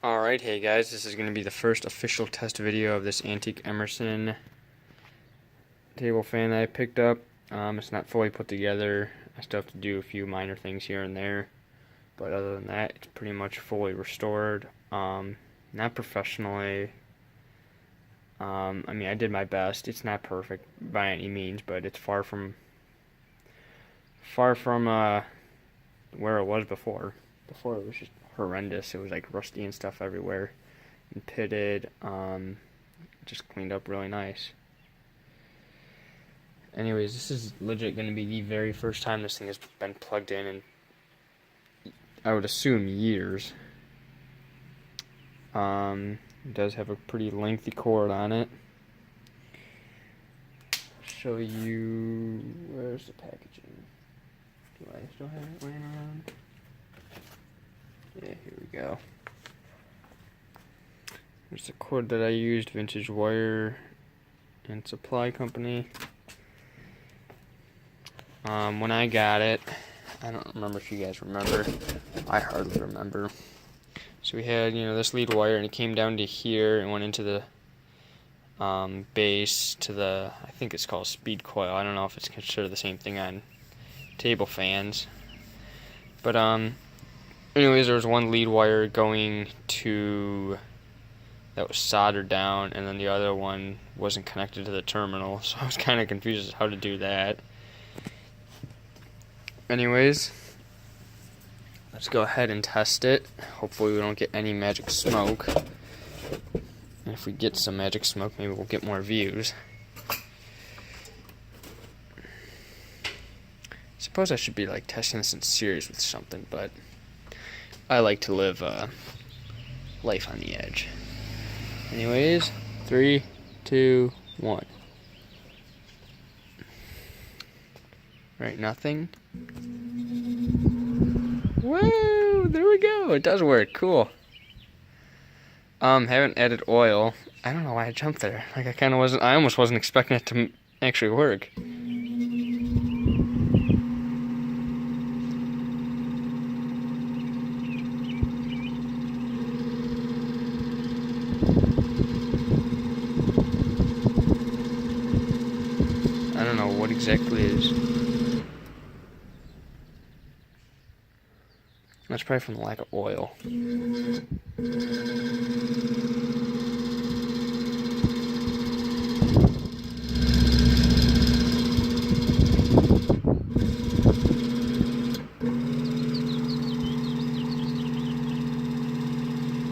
Alright, hey guys, this is going to be the first official test video of this antique Emerson table fan that I picked up. It's not fully put together. I still have to do a few minor things here and there, but other than that, it's pretty much fully restored. Not professionally. I mean, I did my best. It's not perfect by any means, but it's far from where it was before. Before it was just horrendous. It was like rusty and stuff everywhere and pitted. Just cleaned up really nice. Anyways, this is legit going to be the very first time this thing has been plugged in I would assume years. It does have a pretty lengthy cord on it. Show you, where's the packaging? Do I still have it laying around? Yeah, here we go. There's the cord that I used, Vintage Wire and Supply Company. When I got it, I don't remember if you guys remember. I hardly remember. So we had, this lead wire, and it came down to here and went into the base to the, I think it's called speed coil. I don't know if it's considered the same thing on table fans. But, anyways, there was one lead wire going to, that was soldered down, and then the other one wasn't connected to the terminal, so I was kind of confused as to how to do that. Anyways, let's go ahead and test it. Hopefully we don't get any magic smoke. And if we get some magic smoke, maybe we'll get more views. Suppose I should be like testing this in series with something, but I like to live life on the edge. Anyways, 3, 2, 1. Right, nothing. Woo! There we go. It does work. Cool. Haven't added oil. I don't know why I jumped there. Like I almost wasn't expecting it to actually work. I don't know what exactly is. That's probably from the lack of oil.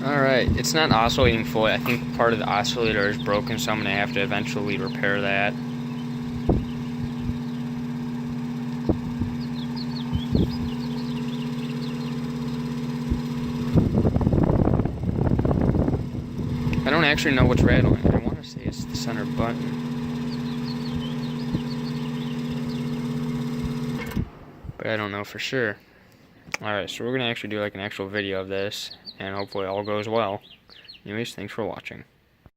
Alright, it's not oscillating fully. I think part of the oscillator is broken, so I'm going to have to eventually repair that. I don't actually know what's rattling. I want to say it's the center button. But I don't know for sure. Alright, so we're going to actually do like an actual video of this, and hopefully it all goes well. Anyways, thanks for watching.